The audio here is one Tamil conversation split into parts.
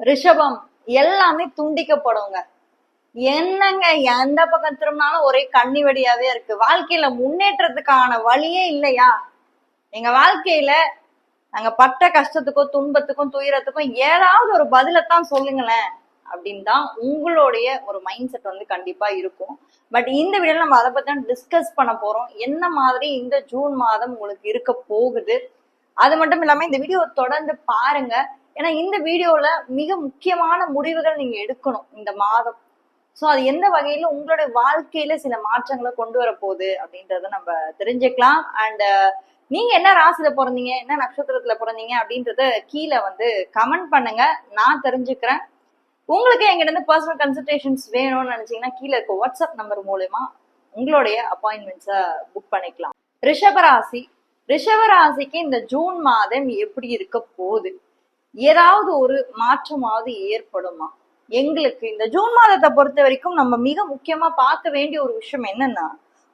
ரிஷபம் எல்லாமே துண்டிக்கப்படுங்க. என்னங்க எந்த பக்கம் திரும்பினாலும் ஒரே கண்ணி வெடியாவே இருக்கு. வாழ்க்கையில முன்னேற்றத்துக்கான வழியே இல்லையா? எங்க வாழ்க்கையில நாங்க பட்ட கஷ்டத்துக்கும் துன்பத்துக்கும் துயரத்துக்கும் ஏதாவது ஒரு பதிலத்தான் சொல்லுங்களேன் அப்படின்னு தான் உங்களுடைய ஒரு மைண்ட் செட் வந்து கண்டிப்பா இருக்கும். பட் இந்த வீடியோல நம்ம அதை பத்தி தான் டிஸ்கஸ் பண்ண போறோம். என்ன மாதிரி இந்த ஜூன் மாதம் உங்களுக்கு இருக்க போகுது. அது மட்டும் இல்லாம இந்த வீடியோ தொடர்ந்து பாருங்க. ஏன்னா இந்த வீடியோல மிக முக்கியமான முடிவுகள் நீங்க எடுக்கணும் இந்த மாதம். சோ அது எந்த வகையில உங்களுடைய வாழ்க்கையில சில மாற்றங்களை கொண்டு வர போகுது அப்படின்றத நம்ம தெரிஞ்சுக்கலாம். அண்ட் நீங்க என்ன ராசியில பிறந்தீங்க, என்ன நட்சத்திரத்துல பிறந்தீங்க அப்படின்றத கீழே வந்து கமெண்ட் பண்ணுங்க, நான் தெரிஞ்சுக்கிறேன். உங்களுக்கு எங்கிட்ட இருந்து பர்சனல் கன்சல்டேஷன்ஸ் வேணும்னு நினைச்சீங்கன்னா கீழே இருக்க வாட்ஸ்அப் நம்பர் மூலமா உங்களுடைய அப்பாயின்மெண்ட்ஸை புக் பண்ணிக்கலாம். ரிஷபராசி ரிஷபராசிக்கு இந்த ஜூன் மாதம் எப்படி இருக்க போகுது? ஏதாவது ஒரு மாற்றமாவது ஏற்படுமா? எங்களுக்கு இந்த ஜூன் மாதத்தை பொறுத்த வரைக்கும் நம்ம மிக முக்கியமா பார்க்க வேண்டிய ஒரு விஷயம் என்னன்னா,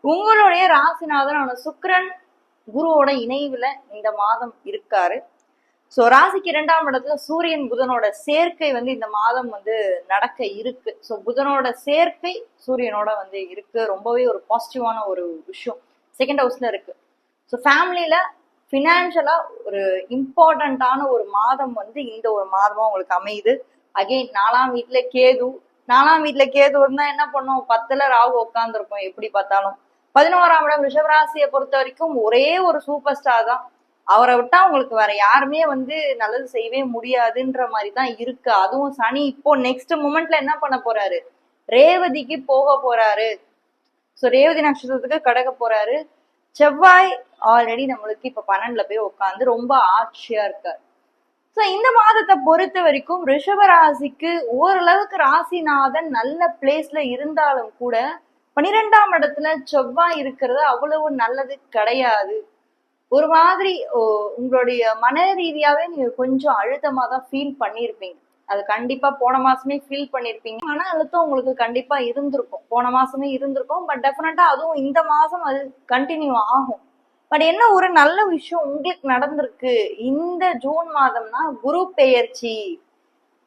உங்களுடைய ராசிநாதனான சுக்கிரன் குருவோட இணைவுல இந்த மாதம் இருக்காரு. சோ ராசிக்கு 2ஆம் இடத்துல சூரியன் புதனோட சேர்க்கை வந்து இந்த மாதம் வந்து நடக்க இருக்கு. சோ புதனோட சேர்க்கை சூரியனோட வந்து இருக்கு. ரொம்பவே ஒரு பாசிட்டிவான ஒரு விஷயம் செகண்ட் ஹவுஸ்ல இருக்கு. ஸோ ஃபேமிலியில ஃபினான்ஷியலா ஒரு இம்பார்ட்டண்டான ஒரு மாதம் வந்து இந்த ஒரு மாதமா உங்களுக்கு அமையுது. அகைன் 4ஆம் வீட்டுல கேது. 4ஆம் வீட்டுல கேது இருந்தா என்ன பண்ணும்? 10ல ராகு உட்காந்துருக்கும். எப்படி பார்த்தாலும் 11ஆம் இடம் ரிஷபராசியை பொறுத்த வரைக்கும் ஒரே ஒரு சூப்பர் ஸ்டார் தான். அவரை விட்டா உங்களுக்கு வேற யாருமே வந்து நல்லது செய்யவே முடியாதுன்ற மாதிரி தான் இருக்கு. அதுவும் சனி இப்போ நெக்ஸ்ட் மூமெண்ட்ல என்ன பண்ண போறாரு? ரேவதிக்கு போக போறாரு. சோ ரேவதி நட்சத்திரத்துக்கு கடக்க போறாரு. செவ்வாய் ஆல்ரெடி நம்மளுக்கு இப்ப 12ல போய் உட்காந்து ரொம்ப ஆட்சியா இருக்காரு. சோ இந்த மாதத்தை பொறுத்த வரைக்கும் ரிஷபராசிக்கு ஓரளவுக்கு ராசிநாதன் நல்ல பிளேஸ்ல இருந்தாலும் கூட 12ஆம் இடத்துல செவ்வாய் இருக்கிறது அவ்வளவு நல்லது கிடையாது. ஒரு மாதிரி உங்களுடைய மன ரீதியாவே நீங்க கொஞ்சம் அழுத்தமா தான் ஃபீல் பண்ணிருப்பீங்க. அது கண்டிப்பா போன மாசமே ஃபீல் பண்ணிருப்பீங்க. மன அழுத்தம் உங்களுக்கு கண்டிப்பா இருந்திருக்கும். போன மாசமே இருந்திருக்கும். பட் டெஃபினட்டா அதுவும் இந்த மாசம் அது கண்டினியூ ஆகும். பட் என்ன ஒரு நல்ல விஷயம் உங்களுக்கு நடந்திருக்கு இந்த ஜூன் மாதம்னா, குரு பெயர்ச்சி.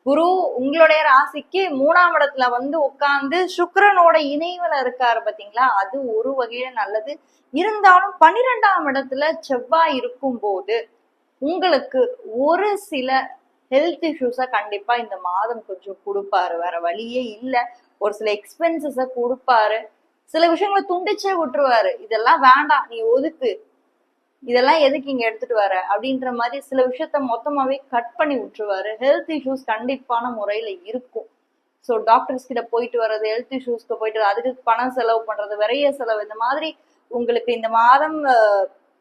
குரு உங்களுடைய ராசிக்கு 3ஆம் இடத்துல வந்து உட்கார்ந்து சுக்கிரனோட இணைவுல இருக்காரு பாத்தீங்களா? அது ஒரு வகையில நல்லது. இருந்தாலும் 12ஆம் இடத்துல செவ்வாய் இருக்கும் போது உங்களுக்கு ஒரு சில ஹெல்த் இஷ்யூஸ கண்டிப்பா இந்த மாதம் கொஞ்சம் கொடுப்பாரு. வேற வழியே இல்ல. ஒரு சில எக்ஸ்பென்சஸ கொடுப்பாரு. சில விஷயங்களை துண்டிச்சே விட்டுருவாரு. இதெல்லாம் வேண்டாம், நீ ஒதுக்கு, இதெல்லாம் எதுக்கு இங்க எடுத்துட்டு வர அப்படின்ற மாதிரி சில விஷயத்த மொத்தமாவே கட் பண்ணி விட்டுருவாரு. ஹெல்த் இஷ்யூஸ் கண்டிப்பான முறையில இருக்கும். ஸோ டாக்டர்ஸ் கிட்ட போயிட்டு வர்றது, ஹெல்த் இஷ்யூஸ்க்கு போயிட்டு அதுக்கு பணம் செலவு பண்றது, விரைய செலவு, இந்த மாதிரி உங்களுக்கு இந்த மாதம்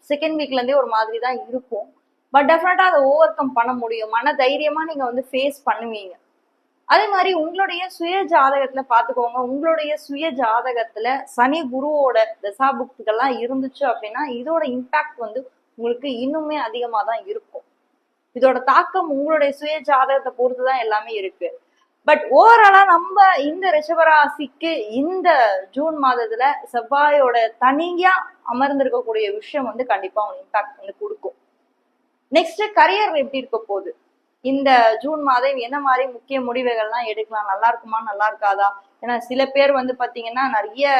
செகண்ட் வீக்ல இருந்தே ஒரு மாதிரி தான் இருக்கும். பட் டெஃபினட்டா அதை ஓவர் கம் பண்ண முடியும். மன தைரியமா நீங்க வந்து ஃபேஸ் பண்ணுவீங்க. அதே மாதிரி உங்களுடைய சுய ஜாதகத்துல பாத்துக்கோங்க. உங்களுடைய சுய ஜாதகத்துல சனி குருவோட தசாபுக்திகள்லாம் இருந்துச்சு அப்படின்னா இதோட இம்பாக்ட் வந்து உங்களுக்கு இன்னுமே அதிகமா தான் இருக்கும். இதோட தாக்கம் உங்களுடைய சுய ஜாதகத்தை பொறுத்துதான் எல்லாமே இருக்கு. பட் ஓவராலா நம்ம இந்த ரிஷபராசிக்கு இந்த ஜூன் மாதத்துல செவ்வாயோட தனியா அமர்ந்திருக்கக்கூடிய விஷயம் வந்து கண்டிப்பா உங்களுக்கு இம்பாக்ட் வந்து கொடுக்கும். நெக்ஸ்ட் கரியர் எப்படி இருக்க போகுது? இந்த ஜூன் மாதம் என்ன மாதிரி முக்கிய முடிவுகள்லாம் எடுக்கலாம்? நல்லா இருக்குமா, நல்லா இருக்காதா? ஏன்னா சில பேர் வந்து பாத்தீங்கன்னா நிறைய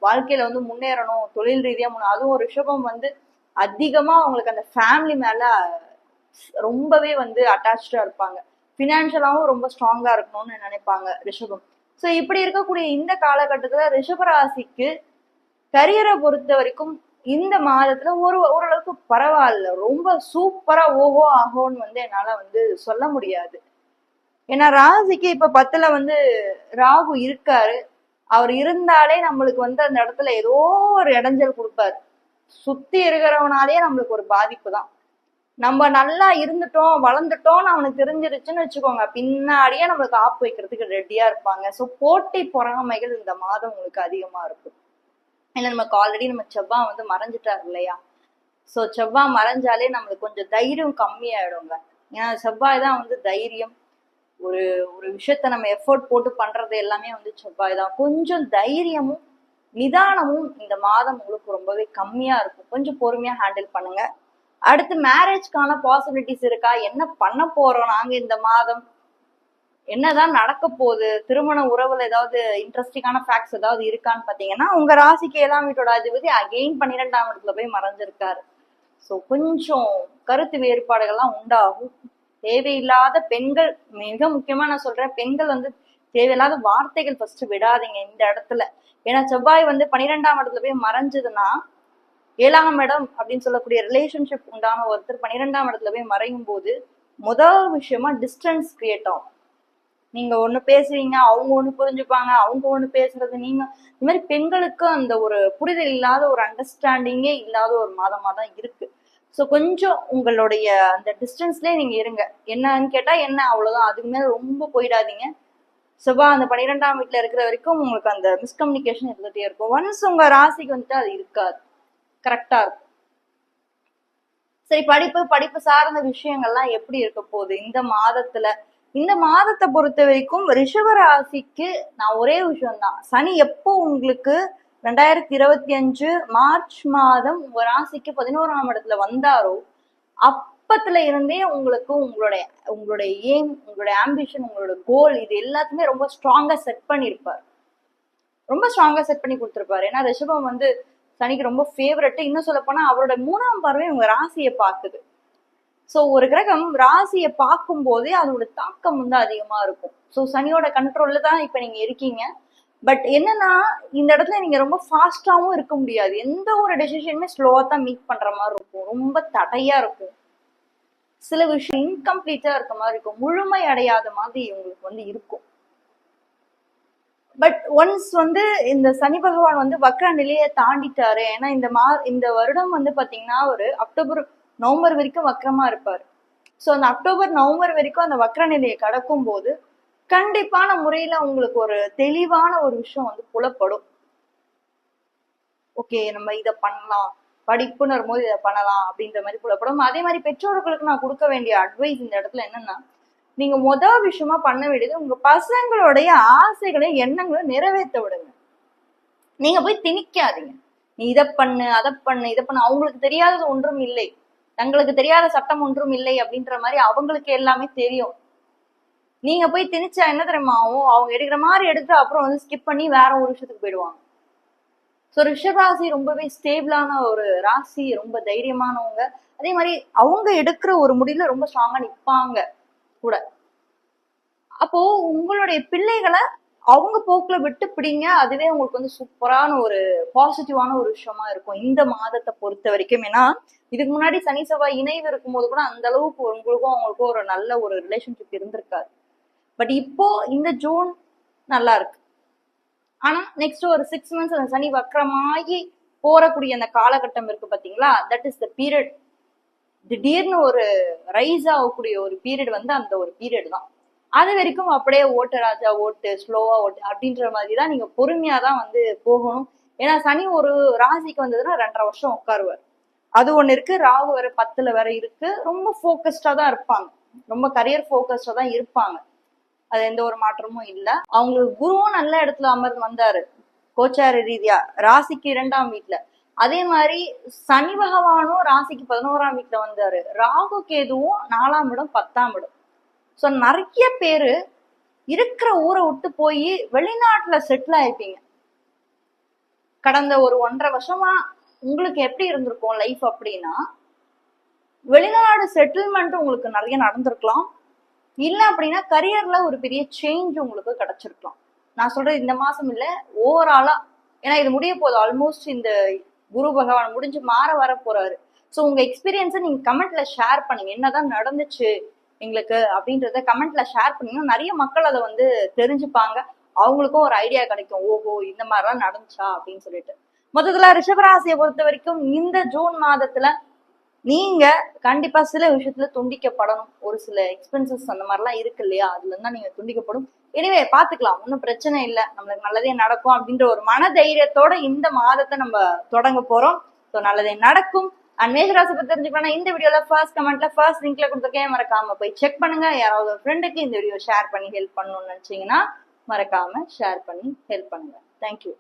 வாழ்க்கையில வந்து முன்னேறணும், தொழில் ரீதியா அதுவும் ரிஷபம் வந்து அதிகமா அவங்களுக்கு அந்த ஃபேமிலி மேல ரொம்பவே வந்து அட்டாச்சா இருப்பாங்க. பினான்சியலாவும் ரொம்ப ஸ்ட்ராங்கா இருக்கணும்னு நினைப்பாங்க ரிஷபம். சோ இப்படி இருக்கக்கூடிய இந்த காலகட்டத்துல ரிஷபராசிக்கு கரியரை பொறுத்த வரைக்கும் இந்த மாதத்துல ஓரளவுக்கு பரவாயில்ல. ரொம்ப சூப்பரா ஓஹோ ஆகோன்னு வந்து என்னால வந்து சொல்ல முடியாது. ஏன்னா ராசிக்கு இப்ப 10ல வந்து ராகு இருக்காரு. அவர் இருந்தாலே நம்மளுக்கு வந்து அந்த இடத்துல ஏதோ ஒரு இடைஞ்சல் கொடுப்பாரு. சுத்தி இருக்கிறவனாலே நம்மளுக்கு ஒரு பாதிப்பு தான். நம்ம நல்லா இருந்துட்டோம் வளர்ந்துட்டோம்னு அவனுக்கு தெரிஞ்சிருச்சுன்னு வச்சுக்கோங்க, பின்னாடியே நம்மளுக்கு ஆப்பு வைக்கிறதுக்கு ரெடியா இருப்பாங்க. சோ போட்டி பொறாமைகள் இந்த மாதம் உங்களுக்கு அதிகமா இருக்கும். ஏன்னா நமக்கு ஆல்ரெடி நம்ம செவ்வாய் வந்து மறைஞ்சிட்டாரு இல்லையா? சோ செவ்வாய் மறைஞ்சாலே நம்மளுக்கு கொஞ்சம் தைரியம் கம்மியாயிடுங்க. ஏன்னா செவ்வாய் தான் வந்து தைரியம். ஒரு ஒரு விஷயத்த நம்ம எஃபோர்ட் போட்டு பண்றது எல்லாமே வந்து செவ்வாய் தான். கொஞ்சம் தைரியமும் நிதானமும் இந்த மாதம் உங்களுக்கு ரொம்பவே கம்மியா இருக்கும். கொஞ்சம் பொறுமையா ஹேண்டில் பண்ணுங்க. அடுத்து மேரேஜ்க்கான பாசிபிலிட்டிஸ் இருக்கா? என்ன பண்ண போறோம் நாங்க இந்த மாதம்? என்னதான் நடக்க போகுது, திருமண உறவுல ஏதாவது இன்ட்ரெஸ்டிங்கான ஃபேக்ட்ஸ் ஏதாவது இருக்கான்னு பாத்தீங்கன்னா, உங்க ராசிக்கு 7ஆம் வீட்டோட அதிபதி அகெயின் 12ஆம் இடத்துல போய் மறைஞ்சிருக்காரு. ஸோ கொஞ்சம் கருத்து வேறுபாடுகள்லாம் உண்டாகும். தேவையில்லாத பெண்கள், மிக முக்கியமா நான் சொல்றேன், பெண்கள் வந்து தேவையில்லாத வார்த்தைகள் ஃபர்ஸ்ட் விடாதீங்க இந்த இடத்துல. ஏன்னா செவ்வாய் வந்து 12ஆம் இடத்துல போய் மறைஞ்சதுன்னா, 7ஆம் இடம் அப்படின்னு சொல்லக்கூடிய ரிலேஷன்ஷிப் உண்டான ஒருத்தர் 12ஆம் இடத்துல போய் மறையும் போது முதல் விஷயமா டிஸ்டன்ஸ் கிரியேட் ஆகும். நீங்க ஒண்ணு பேசுவீங்க, அவங்க ஒண்ணு புரிஞ்சுப்பாங்க, அவங்க ஒண்ணு பேசுறது நீங்க, இந்த மாதிரி பெண்களுக்கு அந்த ஒரு புரிதல் இல்லாத, ஒரு அண்டர்ஸ்டாண்டிங்கே இல்லாத ஒரு மாதமா தான் இருக்கு. ஸோ கொஞ்சம் உங்களுடைய அந்த டிஸ்டன்ஸ்லயே நீங்க இருங்க. என்னன்னு கேட்டா என்ன, அவ்வளவுதான். அதுக்கு மேல ரொம்ப போயிடாதீங்க. செவ்வாய் அந்த 12ஆம் வீட்டுல இருக்கிற வரைக்கும் உங்களுக்கு அந்த மிஸ்கம்யூனிகேஷன் இருந்துட்டே இருக்கும். ஒன்ஸ் உங்க ராசிக்கு வந்துட்டு அது இருக்காது, கரெக்டா இருக்கும். சரி, படிப்பு சார்ந்த விஷயங்கள்லாம் எப்படி இருக்க போகுது இந்த மாதத்துல? இந்த மாதத்தை பொறுத்த வரைக்கும் ரிஷப ராசிக்கு நான் ஒரே விஷயம் தான், சனி எப்போ உங்களுக்கு 2025 மார்ச் மாதம் உங்க ராசிக்கு 11ஆம் இடத்துல வந்தாரோ அப்பத்துல இருந்தே உங்களுக்கு உங்களுடைய எய்ம், உங்களுடைய ஆம்பிஷன், உங்களோட கோல், இது எல்லாத்தையுமே ரொம்ப ஸ்ட்ராங்கா செட் பண்ணிருப்பாரு. ரொம்ப ஸ்ட்ராங்கா செட் பண்ணி கொடுத்துருப்பாரு. ஏன்னா ரிஷபம் வந்து சனிக்கு ரொம்ப ஃபேவரட். இன்னும் சொல்ல போனா அவரோட 3ஆம் பார்வை உங்க ராசியை பார்க்குது. ஸோ ஒரு கிரகம் ராசியை பார்க்கும் போதே அதோட தாக்கம் வந்து அதிகமா இருக்கும். ஸோ சனியோட கண்ட்ரோல்ல தான் இப்ப நீங்க இருக்கீங்க. பட் என்னன்னா, இந்த இடத்துல நீங்க ரொம்ப ஃபாஸ்டாவும் இருக்க முடியாது. எந்த ஒரு டெசிஷனுமே ஸ்லோவா தான் மீட் பண்ற மாதிரி இருக்கும். ரொம்ப தடையா இருக்கும். சில விஷயம் இன்கம்ப்ளீட்டா இருக்க மாதிரி இருக்கும். முழுமை அடையாத மாதிரி உங்களுக்கு வந்து இருக்கும். பட் ஒன்ஸ் வந்து இந்த சனி பகவான் வந்து வக்ர நிலையை தாண்டிட்டாரு. ஏன்னா இந்த வருடம் வந்து பாத்தீங்கன்னா ஒரு அக்டோபர் நவம்பர் வரைக்கும் வக்ரமா இருப்பாரு. ஸோ அந்த அக்டோபர் நவம்பர் வரைக்கும் அந்த வக்ர நிலையை கடக்கும் போது கண்டிப்பான முறையில உங்களுக்கு ஒரு தெளிவான ஒரு விஷயம் வந்து புலப்படும். ஓகே, நம்ம இதை பண்ணலாம், படிப்புன்னு வரும்போது இதை பண்ணலாம் அப்படின்ற மாதிரி புலப்படும். அதே மாதிரி பெற்றோர்களுக்கு நான் கொடுக்க வேண்டிய அட்வைஸ் இந்த இடத்துல என்னன்னா, நீங்க முதல் விஷயமா பண்ண வேண்டியது உங்க பசங்களுடைய ஆசைகளை, எண்ணங்களை நிறைவேற்ற விடுங்க. நீங்க போய் திணிக்காதீங்க. நீ இதை பண்ணு, அதை பண்ணு, இதை பண்ணு. அவங்களுக்கு தெரியாதது ஒன்றும் இல்லை, தங்களுக்கு தெரியாத சட்டம் ஒன்றும் இல்லை அப்படின்ற மாதிரி அவங்களுக்கு எல்லாமே தெரியும். நீங்க போய் திணிச்சா என்ன தெரியுமா ஆகும்? அவங்க எடுக்கிற மாதிரி எடுத்து அப்புறம் வந்து ஸ்கிப் பண்ணி வேற ஒரு விஷயத்துக்கு போயிடுவாங்க. ஸோ ரிஷபராசி ரொம்பவே ஸ்டேபிளான ஒரு ராசி, ரொம்ப தைரியமானவங்க. அதே மாதிரி அவங்க எடுக்கிற ஒரு முடிவுல ரொம்ப ஸ்ட்ராங்கா நிற்பாங்க கூட. அப்போ உங்களுடைய பிள்ளைகளை அவங்க போக்குல விட்டு பிடிங்க. அதுவே உங்களுக்கு வந்து சூப்பரான ஒரு பாசிட்டிவான ஒரு விஷயமா இருக்கும் இந்த மாதத்தை பொறுத்த வரைக்கும். ஏன்னா இதுக்கு முன்னாடி சனி செவ்வாய் இணைவு இருக்கும்போது கூட அந்த அளவுக்கு உங்களுக்கும் அவங்களுக்கும் ஒரு நல்ல ஒரு ரிலேஷன்ஷிப் இருந்திருக்காரு. பட் இப்போ இந்த ஜூன் நல்லா இருக்கு. ஆனா நெக்ஸ்ட் ஒரு 6 months அந்த சனி வக்கரமாகி போறக்கூடிய அந்த காலகட்டம் இருக்கு பாத்தீங்களா, தட் இஸ் த பீரியட். திடீர்னு ஒரு ரைஸ் ஆகக்கூடிய ஒரு பீரியட் வந்து அந்த ஒரு பீரியட் தான். அது வரைக்கும் அப்படியே ஓட்டு ராஜா ஓட்டு, ஸ்லோவா ஓட்டு அப்படின்ற மாதிரி தான் நீங்க பொறுமையா தான் வந்து போகணும். ஏன்னா சனி ஒரு ராசிக்கு வந்ததுன்னா 2.5 வருஷம் உட்காருவார். அது ஒண்ணு இருக்கு. ராகு வேற 10ல வேற இருக்கு. ரொம்ப போக்கஸ்டா தான் இருப்பாங்க, ரொம்ப கரியர் போக்கஸ்டா தான் இருப்பாங்க. அது எந்த ஒரு மாற்றமும் இல்ல. அவங்களுக்கு குருவும் நல்ல இடத்துல அமர்ந்து வந்தாரு கோச்சார ரீதியா, ராசிக்கு 2ஆம் வீட்டுல. அதே மாதிரி சனி பகவானும் ராசிக்கு 11ஆம் வீட்டுல வந்தாரு. ராகு கேதுவும் 4ஆம் இடம் 10ஆம் இடம். ஸோ நிறைய பேரு இருக்கிற ஊரை விட்டு போய் வெளிநாட்டுல செட்டில் ஆயிருப்பீங்க. கடந்த ஒரு 1.5 வருஷமா உங்களுக்கு எப்படி இருந்திருக்கும் லைஃப் அப்படின்னா, வெளிநாடு செட்டில்மெண்ட் உங்களுக்கு நிறைய நடந்திருக்கலாம். இல்ல அப்படின்னா கரியர்ல ஒரு பெரிய சேஞ்ச் உங்களுக்கு கிடைச்சிருக்கலாம். நான் சொல்றது இந்த மாசம் இல்ல, ஓவராலா. ஏன்னா இது முடிய போகுது ஆல்மோஸ்ட். இந்த குரு பகவான் முடிஞ்சு மாற வர போறாரு. ஸோ உங்க எக்ஸ்பீரியன்ஸை நீங்க கமெண்ட்ல ஷேர் பண்ணுங்க. என்னதான் நடந்துச்சு எங்களுக்கு அப்படின்றத கமெண்ட்ல ஷேர் பண்ணீங்கன்னா நிறைய மக்கள் அதை வந்து தெரிஞ்சுப்பாங்க. அவங்களுக்கும் ஒரு ஐடியா கிடைக்கும், ஓஹோ இந்த மாதிரிலாம் நடந்துச்சா அப்படின்னு சொல்லிட்டு. மொத்தத்துல ரிஷபராசியை பொறுத்த வரைக்கும் இந்த ஜூன் மாதத்துல நீங்க கண்டிப்பா சில விஷயத்துல துண்டிக்கப்படணும். ஒரு சில எக்ஸ்பென்சஸ் அந்த மாதிரிலாம் இருக்கு இல்லையா, அதுல இருந்தா நீங்க துண்டிக்கப்படும். எனவே பாத்துக்கலாம், ஒன்றும் பிரச்சனை இல்லை, நம்மளுக்கு நல்லதே நடக்கும் அப்படின்ற ஒரு மன தைரியத்தோட இந்த மாதத்தை நம்ம தொடங்க போறோம். ஸோ நல்லதே நடக்கும். அண்ட் மேஷராசி பத்தி தெரிஞ்சுக்கணும் இந்த வீடியோல ஃபர்ஸ்ட் கமெண்ட்ல ஃபர்ஸ்ட் லிங்க்ல கொடுத்துருக்கேன், மறக்காம போய் செக் பண்ணுங்க. யாராவது ஒரு ஃப்ரெண்டுக்கு இந்த வீடியோ ஷேர் பண்ணி ஹெல்ப் பண்ணணும்னு நினைச்சீங்கன்னா மறக்காம ஷேர் பண்ணி ஹெல்ப் பண்ணுங்க. தேங்க்யூ.